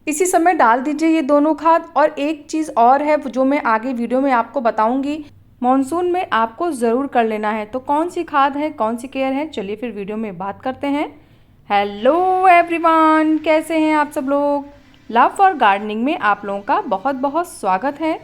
इसी समय डाल दीजिए ये दोनों खाद। और एक चीज़ और है जो मैं आगे वीडियो में आपको बताऊंगी, मॉनसून में आपको ज़रूर कर लेना है। तो कौन सी खाद है, कौन सी केयर है, चलिए फिर वीडियो में बात करते हैं। हेलो एवरीवन, कैसे हैं आप सब लोग। लव फॉर गार्डनिंग में आप लोगों का बहुत बहुत स्वागत है।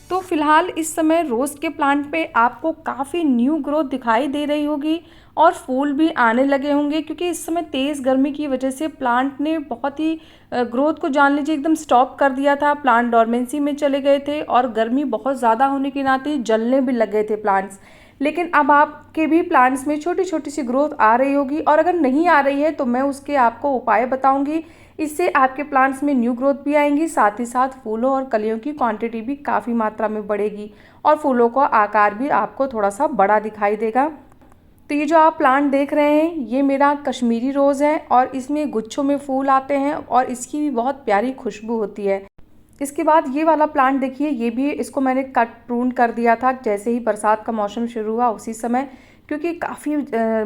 तो फिलहाल इस समय रोज़ के प्लांट पे आपको काफ़ी न्यू ग्रोथ दिखाई दे रही होगी और फूल भी आने लगे होंगे, क्योंकि इस समय तेज़ गर्मी की वजह से प्लांट ने बहुत ही ग्रोथ को जान लीजिए एकदम स्टॉप कर दिया था। प्लांट डॉर्मेंसी में चले गए थे और गर्मी बहुत ज़्यादा होने के नाते जलने भी लग गए थे प्लांट्स। लेकिन अब आपके भी प्लांट्स में छोटी छोटी सी ग्रोथ आ रही होगी, और अगर नहीं आ रही है तो मैं उसके आपको उपाय बताऊंगी। इससे आपके प्लांट्स में न्यू ग्रोथ भी आएंगी, साथ ही साथ फूलों और कलियों की क्वांटिटी भी काफ़ी मात्रा में बढ़ेगी और फूलों का आकार भी आपको थोड़ा सा बड़ा दिखाई देगा। तो ये जो आप प्लांट देख रहे हैं ये मेरा कश्मीरी रोज़ है और इसमें गुच्छों में फूल आते हैं और इसकी भी बहुत प्यारी खुशबू होती है। इसके बाद ये वाला प्लांट देखिए, ये भी इसको मैंने कट प्रून कर दिया था जैसे ही बरसात का मौसम शुरू हुआ उसी समय, क्योंकि काफ़ी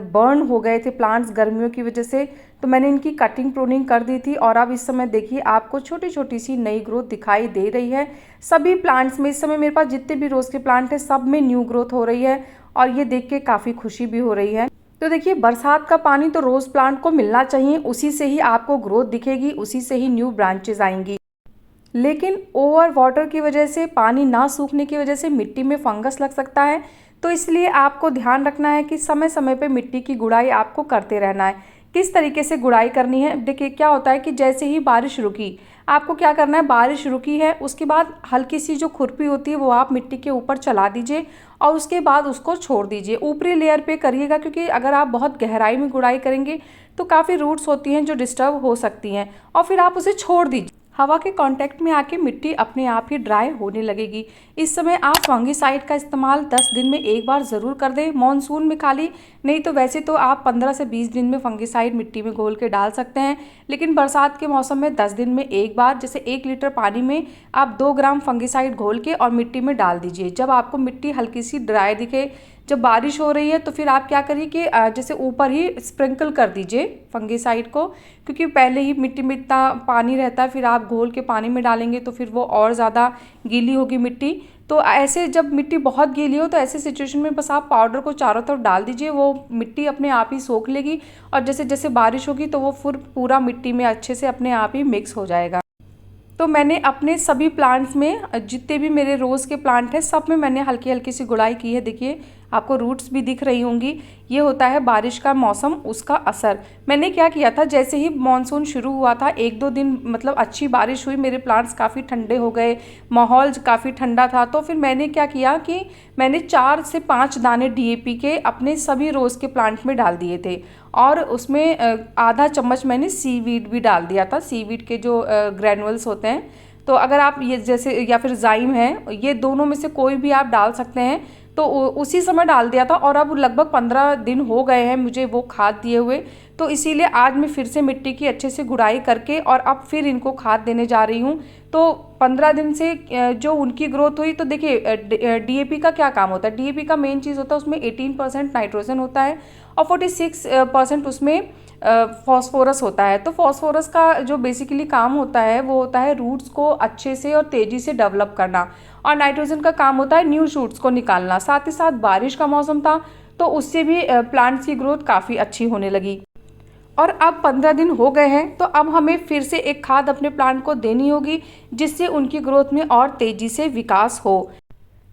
बर्न हो गए थे प्लांट्स गर्मियों की वजह से। तो मैंने इनकी कटिंग प्रूनिंग कर दी थी और अब इस समय देखिए आपको छोटी छोटी सी नई ग्रोथ दिखाई दे रही है। सभी प्लांट्स में इस समय मेरे पास जितने भी रोज़ के प्लांट हैं सब में न्यू ग्रोथ हो रही है और ये देख के काफ़ी खुशी भी हो रही है। तो देखिए बरसात का पानी तो रोज़ प्लांट को मिलना चाहिए, उसी से ही आपको ग्रोथ दिखेगी, उसी से ही न्यू ब्रांचेज आएंगी। लेकिन ओवर वाटर की वजह से, पानी ना सूखने की वजह से मिट्टी में फंगस लग सकता है। तो इसलिए आपको ध्यान रखना है कि समय समय पे मिट्टी की गुड़ाई आपको करते रहना है। किस तरीके से गुड़ाई करनी है, देखिए क्या होता है कि जैसे ही बारिश रुकी, आपको क्या करना है, बारिश रुकी है उसके बाद हल्की सी जो खुरपी होती है वो आप मिट्टी के ऊपर चला दीजिए और उसके बाद उसको छोड़ दीजिए। ऊपरी लेयर पे करिएगा, क्योंकि अगर आप बहुत गहराई में गुड़ाई करेंगे तो काफ़ी रूट्स होती हैं जो डिस्टर्ब हो सकती हैं, और फिर आप उसे छोड़ दीजिए। हवा के कांटेक्ट में आके मिट्टी अपने आप ही ड्राई होने लगेगी। इस समय आप फंगिसाइड का इस्तेमाल 10 दिन में एक बार ज़रूर कर दें, मॉनसून में खाली, नहीं तो वैसे तो आप 15 से 20 दिन में फंगिसाइड मिट्टी में घोल के डाल सकते हैं। लेकिन बरसात के मौसम में 10 दिन में एक बार, जैसे 1 लीटर पानी में आप 2 ग्राम फंगिसाइड घोल के और मिट्टी में डाल दीजिए। जब आपको मिट्टी हल्की सी ड्राई दिखे, जब बारिश हो रही है, तो फिर आप क्या करिए कि जैसे ऊपर ही स्प्रिंकल कर दीजिए फंगिसाइड को, क्योंकि पहले ही मिट्टी में इतना पानी रहता है, फिर आप घोल के पानी में डालेंगे तो फिर वो और ज़्यादा गीली होगी मिट्टी। तो ऐसे जब मिट्टी बहुत गीली हो तो ऐसे सिचुएशन में बस आप पाउडर को चारों तरफ डाल दीजिए, वो मिट्टी अपने आप ही सोख लेगी और जैसे जैसे बारिश होगी तो वो फिर पूरा मिट्टी में अच्छे से अपने आप ही मिक्स हो जाएगा। तो मैंने अपने सभी प्लांट्स में, जितने भी मेरे रोज़ के प्लांट हैं सब में मैंने हल्की हल्की सी गुड़ाई की है। देखिए आपको रूट्स भी दिख रही होंगी। ये होता है बारिश का मौसम, उसका असर। मैंने क्या किया था, जैसे ही मानसून शुरू हुआ था 1-2 दिन मतलब अच्छी बारिश हुई, मेरे प्लांट्स काफ़ी ठंडे हो गए, माहौल काफ़ी ठंडा था। तो फिर मैंने क्या किया कि मैंने 4 से 5 दाने डीएपी के अपने सभी रोज़ के प्लांट में डाल दिए थे और उसमें आधा चम्मच मैंने सीवीड भी डाल दिया था। सीवीड के जो ग्रैनुअल्स होते हैं, तो अगर आप ये जैसे, या फिर जाइम है, ये दोनों में से कोई भी आप डाल सकते हैं। तो उसी समय डाल दिया था और अब लगभग 15 दिन हो गए हैं मुझे वो खाद दिए हुए। तो इसीलिए आज मैं फिर से मिट्टी की अच्छे से गुड़ाई करके और अब फिर इनको खाद देने जा रही हूँ। तो 15 दिन से जो उनकी ग्रोथ हुई, तो देखिए डीएपी का क्या काम होता है। डीएपी का मेन चीज़ होता है उसमें 18% नाइट्रोजन होता है और 46% उसमें फॉस्फोरस होता है। तो फॉस्फोरस का जो बेसिकली काम होता है वो होता है रूट्स को अच्छे से और तेज़ी से डेवलप करना, और नाइट्रोजन का काम होता है न्यू शूट्स को निकालना। साथ ही साथ बारिश का मौसम था तो उससे भी प्लांट्स की ग्रोथ काफ़ी अच्छी होने लगी। और अब 15 दिन हो गए हैं तो अब हमें फिर से एक खाद अपने प्लांट को देनी होगी, जिससे उनकी ग्रोथ में और तेज़ी से विकास हो।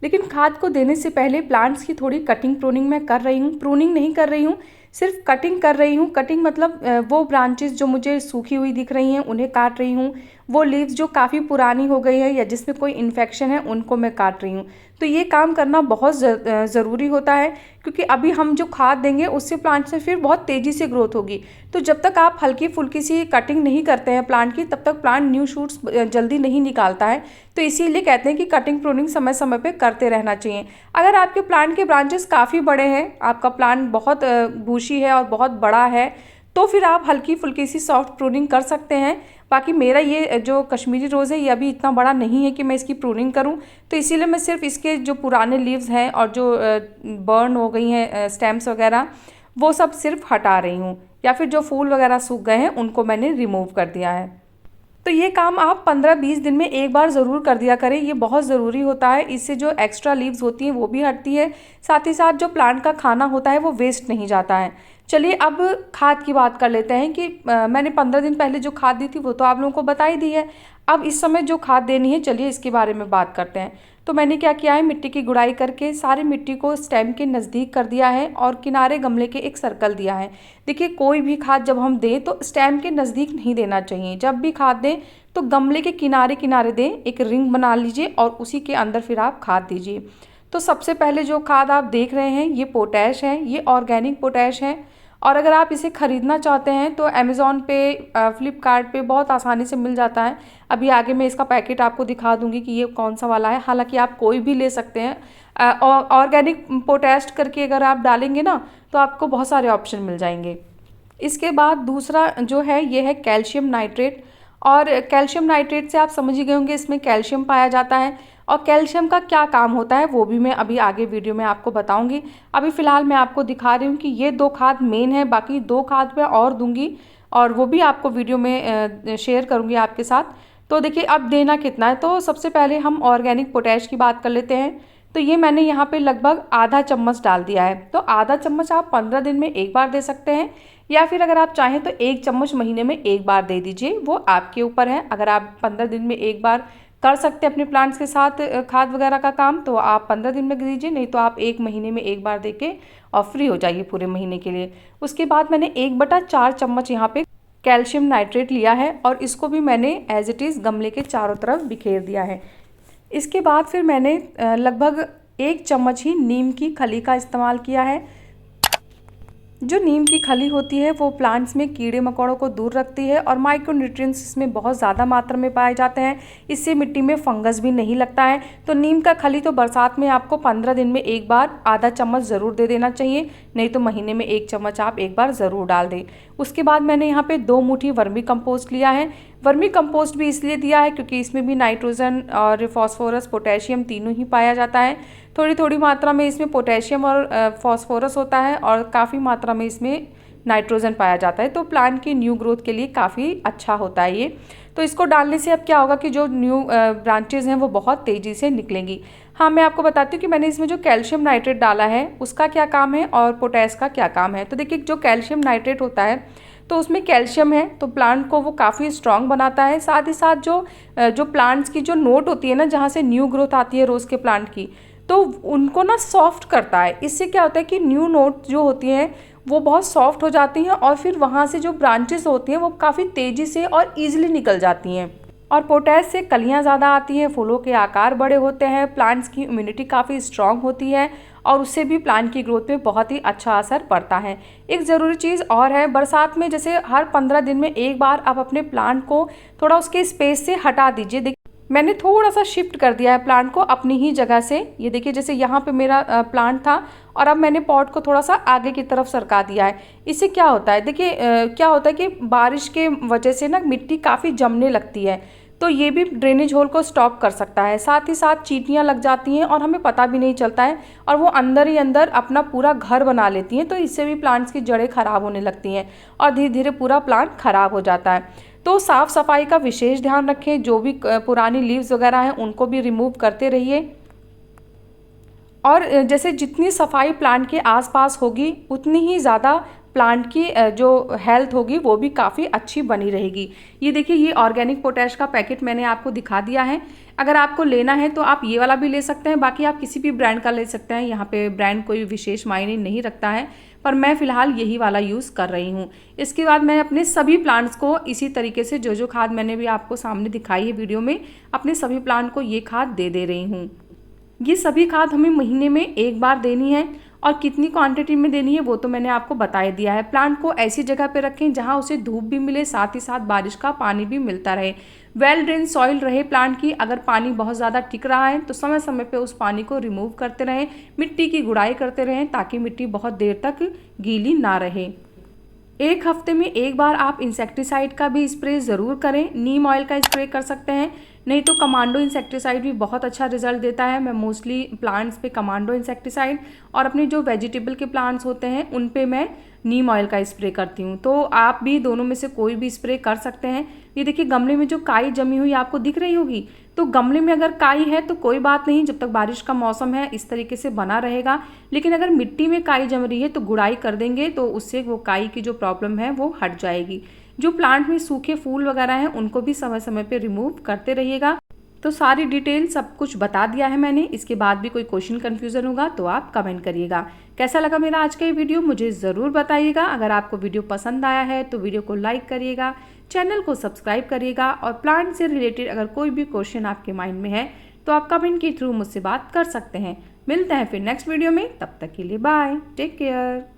लेकिन खाद को देने से पहले प्लांट्स की थोड़ी कटिंग प्रूनिंग मैं कर रही हूँ। प्रूनिंग नहीं कर रही हूँ, सिर्फ कटिंग कर रही हूँ। कटिंग मतलब वो ब्रांचेस जो मुझे सूखी हुई दिख रही हैं उन्हें काट रही हूँ, वो लीव्स जो काफ़ी पुरानी हो गई है या जिसमें कोई इन्फेक्शन है उनको मैं काट रही हूँ। तो ये काम करना बहुत ज़रूरी होता है, क्योंकि अभी हम जो खाद देंगे उससे प्लांट से फिर बहुत तेज़ी से ग्रोथ होगी। तो जब तक आप हल्की फुल्की सी कटिंग नहीं करते हैं प्लांट की, तब तक प्लांट न्यू शूट्स जल्दी नहीं निकालता है। तो इसीलिए कहते हैं कि कटिंग प्रूनिंग समय समय पे करते रहना चाहिए। अगर आपके प्लांट के ब्रांचेस काफ़ी बड़े हैं, आपका प्लांट बहुत बूशी है और बहुत बड़ा है, तो फिर आप हल्की फुल्की सी सॉफ्ट प्रूनिंग कर सकते हैं। बाकी मेरा ये जो कश्मीरी रोज़ है ये अभी इतना बड़ा नहीं है कि मैं इसकी प्रूनिंग करूं, तो इसीलिए मैं सिर्फ इसके जो पुराने लीव्स हैं और जो बर्न हो गई हैं स्टेम्स वगैरह, वो सब सिर्फ हटा रही हूँ, या फिर जो फूल वगैरह सूख गए हैं उनको मैंने रिमूव कर दिया है। तो ये काम आप 15-20 दिन में एक बार ज़रूर कर दिया करें, ये बहुत ज़रूरी होता है। इससे जो एक्स्ट्रा लीव्स होती हैं वो भी हटती है, साथ ही साथ जो प्लांट का खाना होता है वो वेस्ट नहीं जाता है। चलिए अब खाद की बात कर लेते हैं कि मैंने 15 दिन पहले जो खाद दी थी वो तो आप लोगों को बता ही दी है। अब इस समय जो खाद देनी है, चलिए इसके बारे में बात करते हैं। तो मैंने क्या किया है, मिट्टी की गुड़ाई करके सारी मिट्टी को स्टेम के नज़दीक कर दिया है और किनारे गमले के एक सर्कल दिया है। देखिए कोई भी खाद जब हम दें तो स्टेम के नज़दीक नहीं देना चाहिए। जब भी खाद दें तो गमले के किनारे किनारे दें, एक रिंग बना लीजिए और उसी के अंदर फिर आप खाद दीजिए। तो सबसे पहले जो खाद आप देख रहे हैं ये पोटैश है, ये ऑर्गेनिक पोटैश है। और अगर आप इसे ख़रीदना चाहते हैं तो अमेज़ॉन पे, फ्लिपकार्ट पे बहुत आसानी से मिल जाता है। अभी आगे मैं इसका पैकेट आपको दिखा दूंगी कि ये कौन सा वाला है। हालांकि आप कोई भी ले सकते हैं। ऑर्गेनिक पोटैश करके अगर आप डालेंगे ना तो आपको बहुत सारे ऑप्शन मिल जाएंगे। इसके बाद दूसरा जो है ये है कैल्शियम नाइट्रेट। और कैल्शियम नाइट्रेट से आप समझ ही गए होंगे इसमें कैल्शियम पाया जाता है। और कैल्शियम का क्या काम होता है वो भी मैं अभी आगे वीडियो में आपको बताऊंगी। अभी फ़िलहाल मैं आपको दिखा रही हूँ कि ये 2 खाद मेन है, बाकी 2 खाद मैं और दूंगी और वो भी आपको वीडियो में शेयर करूँगी आपके साथ। तो देखिए अब देना कितना है, तो सबसे पहले हम ऑर्गेनिक पोटैश की बात कर लेते हैं। तो ये मैंने यहाँ पे लगभग आधा चम्मच डाल दिया है। तो आधा चम्मच आप 15 दिन में एक बार दे सकते हैं, या फिर अगर आप चाहें तो 1 चम्मच महीने में एक बार दे दीजिए, वो आपके ऊपर है। अगर आप 15 दिन में एक बार कर सकते हैं अपने प्लांट्स के साथ खाद वगैरह का काम, तो आप 15 दिन में दीजिए, नहीं तो आप 1 महीने में एक बार दे के और फ्री हो जाइए पूरे महीने के लिए। उसके बाद मैंने 1/4 चम्मच यहाँ पे कैल्शियम नाइट्रेट लिया है और इसको भी मैंने एज इट इज़ गमले के चारों तरफ बिखेर दिया है। इसके बाद फिर मैंने लगभग 1 चम्मच ही नीम की खली का इस्तेमाल किया है। जो नीम की खली होती है वो प्लांट्स में कीड़े मकोड़ों को दूर रखती है और माइक्रोन्यूट्रिएंट्स इसमें बहुत ज़्यादा मात्रा में पाए जाते हैं। इससे मिट्टी में फंगस भी नहीं लगता है। तो नीम का खली तो बरसात में आपको 15 दिन में एक बार आधा चम्मच ज़रूर दे देना चाहिए, नहीं तो महीने में 1 चम्मच आप एक बार ज़रूर डाल दें। उसके बाद मैंने यहाँ पे 2 मुट्ठी वर्मी कंपोस्ट लिया है। वर्मी कंपोस्ट भी इसलिए दिया है क्योंकि इसमें भी नाइट्रोजन और फास्फोरस, पोटेशियम तीनों ही पाया जाता है। थोड़ी थोड़ी मात्रा में इसमें पोटेशियम और फास्फोरस होता है और काफ़ी मात्रा में इसमें नाइट्रोजन पाया जाता है। तो प्लांट की न्यू ग्रोथ के लिए काफ़ी अच्छा होता है ये। तो इसको डालने से अब क्या होगा कि जो न्यू ब्रांचेज़ हैं वो बहुत तेज़ी से निकलेंगी। हाँ, मैं आपको बताती हूँ कि मैंने इसमें जो कैल्शियम नाइट्रेट डाला है उसका क्या काम है और पोटैश का क्या काम है। तो देखिए जो कैल्शियम नाइट्रेट होता है तो उसमें कैल्शियम है, तो प्लांट को वो काफ़ी स्ट्रॉन्ग बनाता है। साथ ही साथ जो प्लांट्स की जो नोट होती है ना, जहाँ से न्यू ग्रोथ आती है रोज़ के प्लांट की, तो उनको ना सॉफ्ट करता है। इससे क्या होता है कि न्यू नोट जो होती हैं वो बहुत सॉफ्ट हो जाती हैं और फिर वहाँ से जो ब्रांचेस होती हैं वो काफ़ी तेज़ी से और ईजिली निकल जाती हैं। और पोटैश से कलियाँ ज़्यादा आती हैं, फूलों के आकार बड़े होते हैं, प्लांट्स की इम्यूनिटी काफ़ी स्ट्रॉन्ग होती है और उससे भी प्लांट की ग्रोथ पे बहुत ही अच्छा असर पड़ता है। एक ज़रूरी चीज़ और है, बरसात में जैसे हर 15 दिन में एक बार आप अपने प्लांट को थोड़ा उसके स्पेस से हटा दीजिए। देखिए मैंने थोड़ा सा शिफ्ट कर दिया है प्लांट को अपनी ही जगह से। ये देखिए जैसे यहाँ पे मेरा प्लांट था और अब मैंने पॉट को थोड़ा सा आगे की तरफ सरका दिया है। इससे क्या होता है, देखिए क्या होता है कि बारिश के वजह से ना मिट्टी काफ़ी जमने लगती है, तो ये भी ड्रेनेज होल को स्टॉप कर सकता है। साथ ही साथ चींटियाँ लग जाती हैं और हमें पता भी नहीं चलता है और वो अंदर ही अंदर अपना पूरा घर बना लेती हैं, तो इससे भी प्लांट्स की जड़ें खराब होने लगती हैं और धीरे धीरे पूरा प्लांट खराब हो जाता है। तो साफ़ सफाई का विशेष ध्यान रखें, जो भी पुरानी लीव्स वगैरह हैं उनको भी रिमूव करते रहिए। और जैसे जितनी सफाई प्लांट के आसपास होगी उतनी ही ज़्यादा प्लांट की जो हेल्थ होगी वो भी काफ़ी अच्छी बनी रहेगी। ये देखिए ये ऑर्गेनिक पोटैश का पैकेट मैंने आपको दिखा दिया है। अगर आपको लेना है तो आप ये वाला भी ले सकते हैं, बाकी आप किसी भी ब्रांड का ले सकते हैं। यहाँ पे ब्रांड कोई विशेष मायने नहीं रखता है, पर मैं फ़िलहाल यही वाला यूज़ कर रही हूँ। इसके बाद मैं अपने सभी प्लांट्स को इसी तरीके से जो खाद मैंने भी आपको सामने दिखाई है वीडियो में, अपने सभी प्लांट को ये खाद दे दे रही हूँ। ये सभी खाद हमें महीने में एक बार देनी है और कितनी क्वांटिटी में देनी है वो तो मैंने आपको बता ही दिया है। प्लांट को ऐसी जगह पे रखें जहाँ उसे धूप भी मिले, साथ ही साथ बारिश का पानी भी मिलता रहे। वेल ड्रेन सॉइल रहे प्लांट की। अगर पानी बहुत ज़्यादा टिक रहा है तो समय समय पे उस पानी को रिमूव करते रहें, मिट्टी की गुड़ाई करते रहें ताकि मिट्टी बहुत देर तक गीली ना रहे। 1 हफ्ते में एक बार आप इंसेक्टिसाइड का भी स्प्रे ज़रूर करें। नीम ऑयल का स्प्रे कर सकते हैं, नहीं तो कमांडो इंसेक्टिसाइड भी बहुत अच्छा रिजल्ट देता है। मैं मोस्टली प्लांट्स पे कमांडो इंसेक्टिसाइड और अपने जो वेजिटेबल के प्लांट्स होते हैं उन पे मैं नीम ऑयल का स्प्रे करती हूँ। तो आप भी दोनों में से कोई भी स्प्रे कर सकते हैं। ये देखिए गमले में जो काई जमी हुई आपको दिख रही होगी, तो गमले में अगर काई है तो कोई बात नहीं, जब तक बारिश का मौसम है इस तरीके से बना रहेगा। लेकिन अगर मिट्टी में काई जम रही है तो गुड़ाई कर देंगे तो उससे वो काई की जो प्रॉब्लम है वो हट जाएगी। जो प्लांट में सूखे फूल वगैरह हैं उनको भी समय समय पे रिमूव करते रहिएगा। तो सारी डिटेल सब कुछ बता दिया है मैंने। इसके बाद भी कोई क्वेश्चन कन्फ्यूज़न होगा तो आप कमेंट करिएगा। कैसा लगा मेरा आज का ये वीडियो मुझे ज़रूर बताइएगा। अगर आपको वीडियो पसंद आया है तो वीडियो को लाइक करिएगा, चैनल को सब्सक्राइब करिएगा और प्लांट से रिलेटेड अगर कोई भी क्वेश्चन आपके माइंड में है तो आप कमेंट के थ्रू मुझसे बात कर सकते हैं। मिलते हैं फिर नेक्स्ट वीडियो में, तब तक के लिए बाय, टेक केयर।